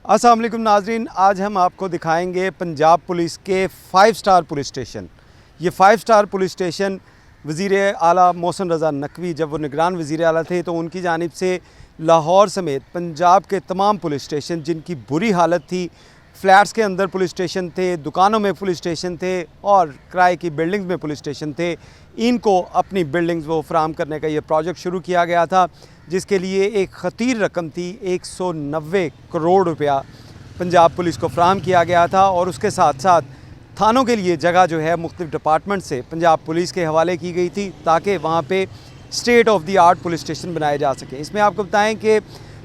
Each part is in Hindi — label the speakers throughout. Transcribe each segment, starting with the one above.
Speaker 1: अस्सलाम वालेकुम नाजरीन, आज हम आपको दिखाएंगे पंजाब पुलिस के 5 स्टार पुलिस स्टेशन। ये 5 स्टार पुलिस स्टेशन वज़ीर आला मोहसिन रज़ा नकवी जब वो निगरान वज़ीर आला थे तो उनकी जानिब से लाहौर समेत पंजाब के तमाम पुलिस स्टेशन जिनकी बुरी हालत थी, फ्लैट्स के अंदर पुलिस स्टेशन थे, दुकानों में पुलिस स्टेशन थे और किराए की बिल्डिंग्स में पुलिस स्टेशन थे, इनको अपनी बिल्डिंग्स वो फराहम करने का ये प्रोजेक्ट शुरू किया गया था, जिसके लिए एक ख़तीर रकम थी 190 करोड़ रुपया पंजाब पुलिस को फराहम किया गया था। और उसके साथ साथ थानों के लिए जगह जो है मुख्तलिफ डिपार्टमेंट से पंजाब पुलिस के हवाले की गई थी ताकि वहाँ पे state of the art police station बनाए जा सकें। इसमें आपको बताएं कि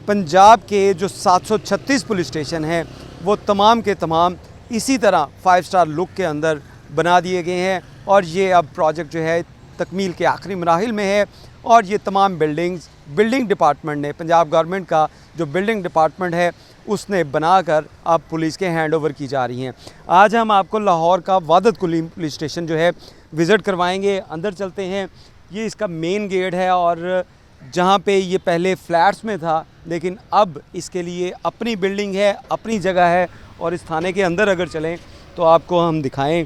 Speaker 1: पंजाब के जो 736 पुलिस स्टेशन हैं वो तमाम के तमाम इसी तरह 5 स्टार लुक के अंदर बना दिए गए हैं और ये अब प्रोजेक्ट जो है तकमील के आखिरी मराहिल में है। और ये तमाम बिल्डिंग डिपार्टमेंट ने, पंजाब गवर्नमेंट का जो बिल्डिंग डिपार्टमेंट है उसने बनाकर अब पुलिस के हैंड ओवर की जा रही हैं। आज हम आपको लाहौर का वादत कुली पुलिस स्टेशन जो है विज़िट करवाएंगे। अंदर चलते हैं, ये इसका मेन गेट है और जहाँ पे ये पहले फ्लैट्स में था लेकिन अब इसके लिए अपनी बिल्डिंग है, अपनी जगह है। और इस थाने के अंदर अगर चलें तो आपको हम दिखाएं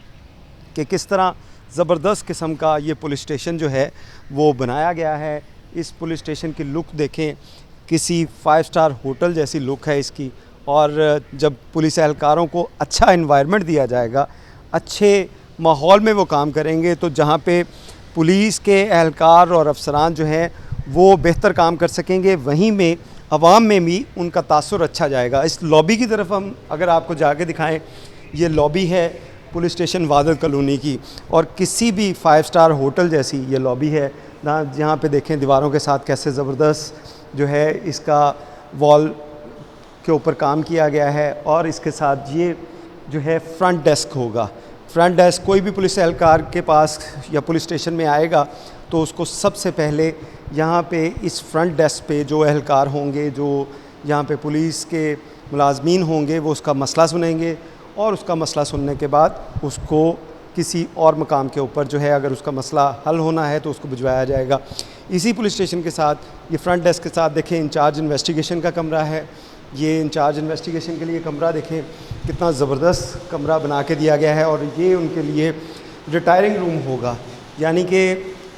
Speaker 1: कि किस तरह ज़बरदस्त किस्म का ये पुलिस स्टेशन जो है वो बनाया गया है। इस पुलिस स्टेशन की लुक देखें, किसी 5 स्टार होटल जैसी लुक है इसकी। और जब पुलिस एहलकारों को अच्छा एनवायरनमेंट दिया जाएगा, अच्छे माहौल में वो काम करेंगे तो जहाँ पे पुलिस के एहलकार और अफसरान जो हैं वो बेहतर काम कर सकेंगे, वहीं में अवाम में भी उनका तासुर अच्छा जाएगा। इस लॉबी की तरफ हम अगर आपको जाके दिखाएं, ये लॉबी है पुलिस स्टेशन वादत कॉलोनी की और किसी भी 5 स्टार होटल जैसी ये लॉबी है। जहाँ पे देखें दीवारों के साथ कैसे ज़बरदस्त जो है इसका वॉल के ऊपर काम किया गया है। और इसके साथ ये जो है फ्रंट डेस्क होगा। फ्रंट डेस्क कोई भी पुलिस एहलकार के पास या पुलिस स्टेशन में आएगा तो उसको सबसे पहले यहाँ पे इस फ्रंट डेस्क पे जो एहलकार होंगे, जो यहाँ पे पुलिस के मुलाजमीन होंगे, वो उसका मसला सुनेंगे और उसका मसला सुनने के बाद उसको किसी और मकाम के ऊपर जो है अगर उसका मसला हल होना है तो उसको भिजवाया जाएगा। इसी पुलिस स्टेशन के साथ ये फ्रंट डेस्क के साथ देखें इंचार्ज इन्वेस्टिगेशन का कमरा है। ये इंचार्ज इन्वेस्टिगेशन के लिए कमरा देखें कितना ज़बरदस्त कमरा बना के दिया गया है। और ये उनके लिए रिटायरिंग रूम होगा, यानी कि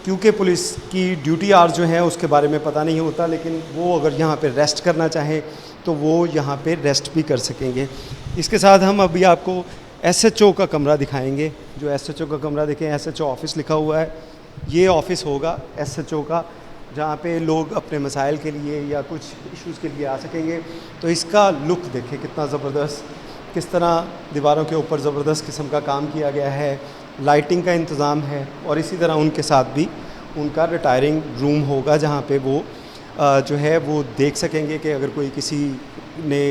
Speaker 1: क्योंकि पुलिस की ड्यूटी आवर्स जो हैं उसके बारे में पता नहीं होता, लेकिन वो अगर यहाँ पे रेस्ट करना चाहें तो वो यहाँ पे रेस्ट भी कर सकेंगे। इसके साथ हम अभी आपको एसएचओ का कमरा दिखाएंगे। जो एसएचओ का कमरा देखें, एसएचओ ऑफिस लिखा हुआ है, ये ऑफ़िस होगा एसएचओ का, जहाँ पे लोग अपने मसाइल के लिए या कुछ इश्यूज़ के लिए आ सकेंगे। तो इसका लुक देखें कितना ज़बरदस्त, किस तरह दीवारों के ऊपर ज़बरदस्त किस्म का काम किया गया है, लाइटिंग का इंतज़ाम है। और इसी तरह उनके साथ भी उनका रिटायरिंग रूम होगा जहाँ पे वो जो है वो देख सकेंगे कि अगर कोई किसी ने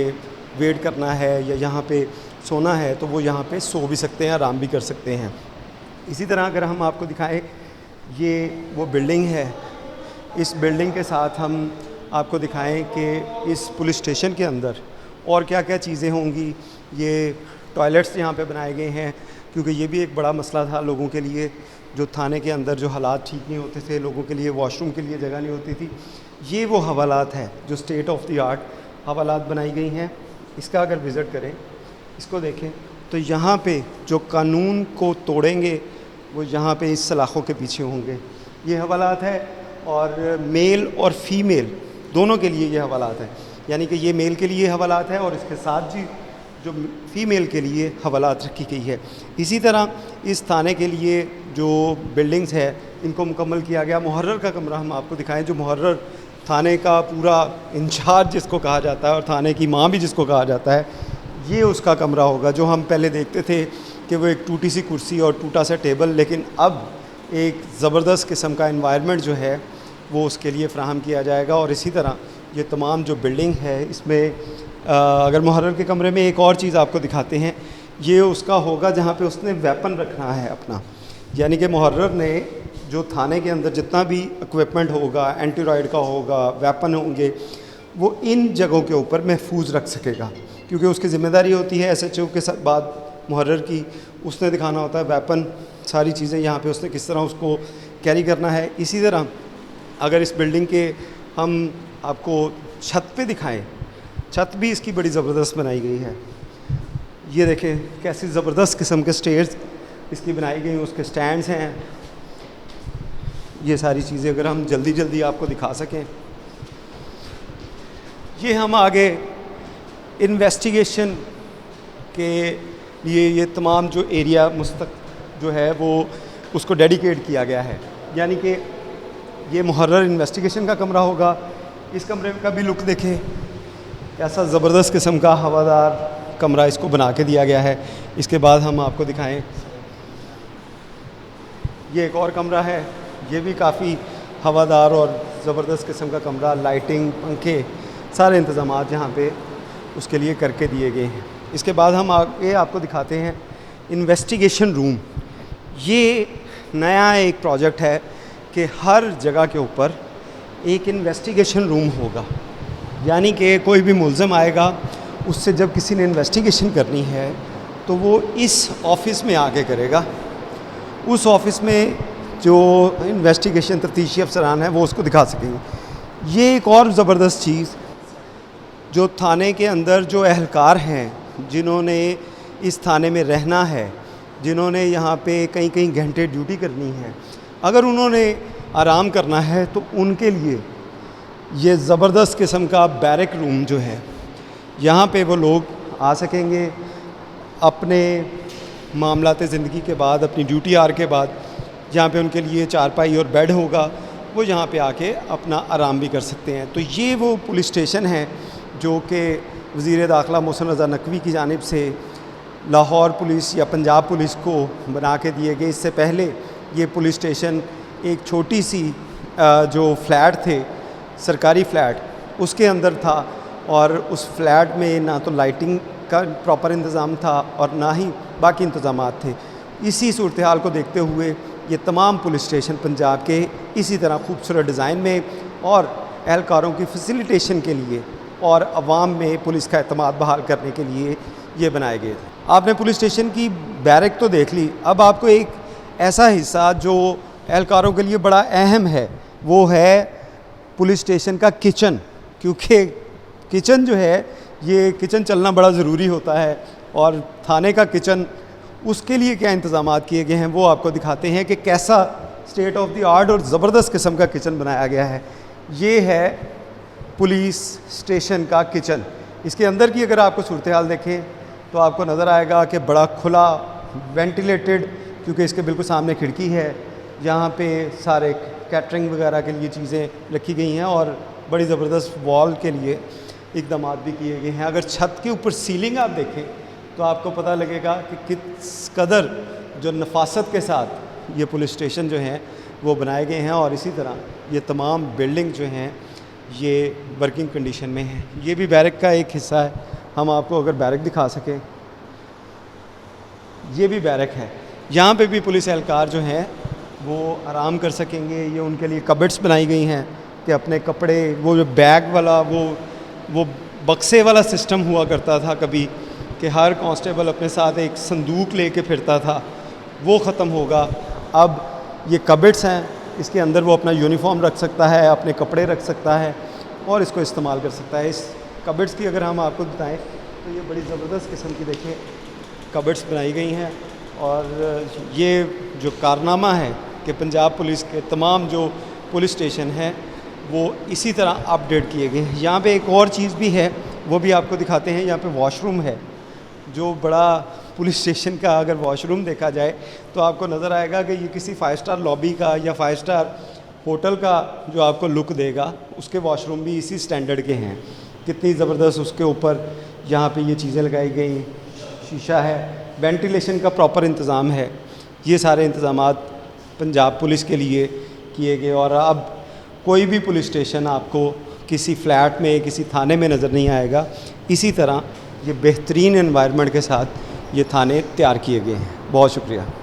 Speaker 1: वेट करना है या यहाँ पे सोना है तो वो यहाँ पे सो भी सकते हैं, आराम भी कर सकते हैं। इसी तरह अगर हम आपको दिखाएं, ये वो बिल्डिंग है, इस बिल्डिंग के साथ हम आपको दिखाएं कि इस पुलिस स्टेशन के अंदर और क्या क्या चीज़ें होंगी। ये टॉयलेट्स यहाँ पे बनाए गए हैं क्योंकि ये भी एक बड़ा मसला था लोगों के लिए, जो थाने के अंदर जो हालात ठीक नहीं होते थे, लोगों के लिए वॉशरूम के लिए जगह नहीं होती थी। ये वो हवालात हैं जो स्टेट ऑफ द आर्ट हवालात बनाई गई हैं। इसका अगर विज़िट करें, इसको देखें तो यहाँ पे जो कानून को तोड़ेंगे वो यहाँ पे इस सलाखों के पीछे होंगे। ये हवालात है और मेल और फीमेल दोनों के लिए ये हवालात है, यानी कि ये मेल के लिए हवालात है और इसके साथ जी जो फ़ीमेल के लिए हवालात रखी गई है। इसी तरह इस थाने के लिए जो बिल्डिंग्स है इनको मुकम्मल किया गया। मुहर्रर का कमरा हम आपको दिखाएं, जो मुहर्रर थाने का पूरा इंचार्ज जिसको कहा जाता है और थाने की माँ भी जिसको कहा जाता है, ये उसका कमरा होगा। जो हम पहले देखते थे कि वो एक टूटी सी कुर्सी और टूटा सा टेबल, लेकिन अब एक ज़बरदस्त किस्म का एनवायरनमेंट जो है वो उसके लिए फ़राहम किया जाएगा। और इसी तरह ये तमाम जो बिल्डिंग है इसमें अगर मुहर्रर के कमरे में एक और चीज़ आपको दिखाते हैं, ये उसका होगा जहाँ पे उसने वेपन रखना है अपना, यानी कि मुहर्रर ने जो थाने के अंदर जितना भी इक्विपमेंट होगा, एंटीरॉयड का होगा, वेपन होंगे, वो इन जगहों के ऊपर महफूज रख सकेगा क्योंकि उसकी ज़िम्मेदारी होती है एसएचओ के साथ बाद मुहर्रर की, उसने दिखाना होता है वेपन, सारी चीज़ें यहाँ पे उसने किस तरह उसको कैरी करना है। इसी तरह अगर इस बिल्डिंग के हम आपको छत पे दिखाएं छत भी इसकी बड़ी ज़बरदस्त बनाई गई है। ये देखें कैसी ज़बरदस्त किस्म के स्टेयर्स इसकी बनाई गई, उसके स्टैंड्स हैं। ये सारी चीज़ें अगर हम जल्दी जल्दी आपको दिखा सकें। ये हम आगे इन्वेस्टिगेशन के लिए ये तमाम जो एरिया जो है वो उसको डेडिकेट किया गया है, यानी कि ये मुहर्रर इन्वेस्टिगेशन का कमरा होगा। इस कमरे का भी लुक देखें, ऐसा ज़बरदस्त किस्म का हवादार कमरा इसको बना के दिया गया है। इसके बाद हम आपको दिखाएं, ये एक और कमरा है, ये भी काफ़ी हवादार और ज़बरदस्त किस्म का कमरा, लाइटिंग, पंखे, सारे इंतज़ामात यहाँ पे उसके लिए करके दिए गए हैं। इसके बाद हम आगे आपको दिखाते हैं इन्वेस्टिगेशन रूम। ये नया एक प्रोजेक्ट है कि हर जगह के ऊपर एक इन्वेस्टिगेशन रूम होगा, यानी कि कोई भी मुल्ज़िम आएगा, उससे जब किसी ने इन्वेस्टिगेशन करनी है तो वो इस ऑफ़िस में आके करेगा। उस ऑफ़िस में जो इन्वेस्टिगेशन तफ्तीशी अफसरान हैं वो उसको दिखा सकेंगे। ये एक और ज़बरदस्त चीज़, जो थाने के अंदर जो एहलकार हैं जिन्होंने इस थाने में रहना है, जिन्होंने यहाँ पे कई कई घंटे ड्यूटी करनी है, अगर उन्होंने आराम करना है तो उनके लिए ये ज़बरदस्त किस्म का बैरक रूम जो है, यहाँ पे वो लोग आ सकेंगे अपने मामलाते ज़िंदगी के बाद, अपनी ड्यूटी आवर के बाद। जहाँ पे उनके लिए चारपाई और बेड होगा, वो यहाँ पे आके अपना आराम भी कर सकते हैं। तो ये वो पुलिस स्टेशन है जो कि वज़ीर दाखिला मोहसिन रज़ा नकवी की जानिब से लाहौर पुलिस या पंजाब पुलिस को बना के दिए गए। इससे पहले ये पुलिस स्टेशन एक छोटी सी जो फ्लैट थे, सरकारी फ़्लैट, उसके अंदर था, और उस फ्लैट में ना तो लाइटिंग का प्रॉपर इंतज़ाम था और ना ही बाकी इंतज़ामात थे। इसी सूरत हाल को देखते हुए ये तमाम पुलिस स्टेशन पंजाब के इसी तरह खूबसूरत डिज़ाइन में और एहलकारों की फैसिलिटेशन के लिए और अवाम में पुलिस का एतमाद बहाल करने के लिए ये बनाए गए थे। आपने पुलिस स्टेशन की बैरक तो देख ली, अब आपको एक ऐसा हिस्सा जो एहलकारों के लिए बड़ा अहम है, वो है पुलिस स्टेशन का किचन। क्योंकि किचन जो है, ये किचन चलना बड़ा ज़रूरी होता है, और थाने का किचन, उसके लिए क्या इंतज़ामात किए गए हैं वो आपको दिखाते हैं कि कैसा स्टेट ऑफ द आर्ट और ज़बरदस्त किस्म का किचन बनाया गया है। ये है पुलिस स्टेशन का किचन। इसके अंदर की अगर आपको सूरत हाल देखें तो आपको नज़र आएगा कि बड़ा खुला, वेंटिलेटेड, क्योंकि इसके बिल्कुल सामने खिड़की है। यहाँ पे सारे कैटरिंग वगैरह के लिए चीज़ें रखी गई हैं और बड़ी ज़बरदस्त वॉल के लिए इकदाम भी किए गए हैं। अगर छत के ऊपर सीलिंग आप देखें तो आपको पता लगेगा कि किस कदर जो नफासत के साथ ये पुलिस स्टेशन जो हैं वो बनाए गए हैं, और इसी तरह ये तमाम बिल्डिंग जो हैं ये वर्किंग कंडीशन में हैं। ये भी बैरक का एक हिस्सा है, हम आपको अगर बैरक दिखा सकें, ये भी बैरक है। यहाँ पे भी पुलिस एहलकार जो हैं वो आराम कर सकेंगे। ये उनके लिए कबर्ड्स बनाई गई हैं कि अपने कपड़े, वो जो बैग वाला वो बक्से वाला सिस्टम हुआ करता था कभी, कि हर कांस्टेबल अपने साथ एक संदूक लेके फिरता था, वो ख़त्म होगा। अब ये कबर्ड्स हैं, इसके अंदर वो अपना यूनिफॉर्म रख सकता है, अपने कपड़े रख सकता है और इसको इस्तेमाल कर सकता है। इस कबर्ड्स की अगर हम आपको बताएं तो ये बड़ी ज़बरदस्त किस्म की देखिए कबर्ड्स बनाई गई हैं। और ये जो कारनामा है कि पंजाब पुलिस के तमाम जो पुलिस स्टेशन हैं वो इसी तरह अपडेट किए गए हैं। यहाँ पे एक और चीज़ भी है, वो भी आपको दिखाते हैं। यहाँ पे वॉशरूम है, जो बड़ा पुलिस स्टेशन का अगर वॉशरूम देखा जाए तो आपको नज़र आएगा कि ये किसी 5 स्टार लॉबी का या 5 स्टार होटल का जो आपको लुक देगा, उसके वॉशरूम भी इसी स्टैंडर्ड के हैं। कितनी ज़बरदस्त उसके ऊपर यहाँ पे ये चीज़ें लगाई गई, शीशा है, वेंटिलेशन का प्रॉपर इंतज़ाम है। ये सारे इंतज़ामात पंजाब पुलिस के लिए किए गए। और अब कोई भी पुलिस स्टेशन आपको किसी फ्लैट में, किसी थाने में नज़र नहीं आएगा। इसी तरह ये बेहतरीन एनवायरनमेंट के साथ ये थाने तैयार किए गए हैं। बहुत शुक्रिया।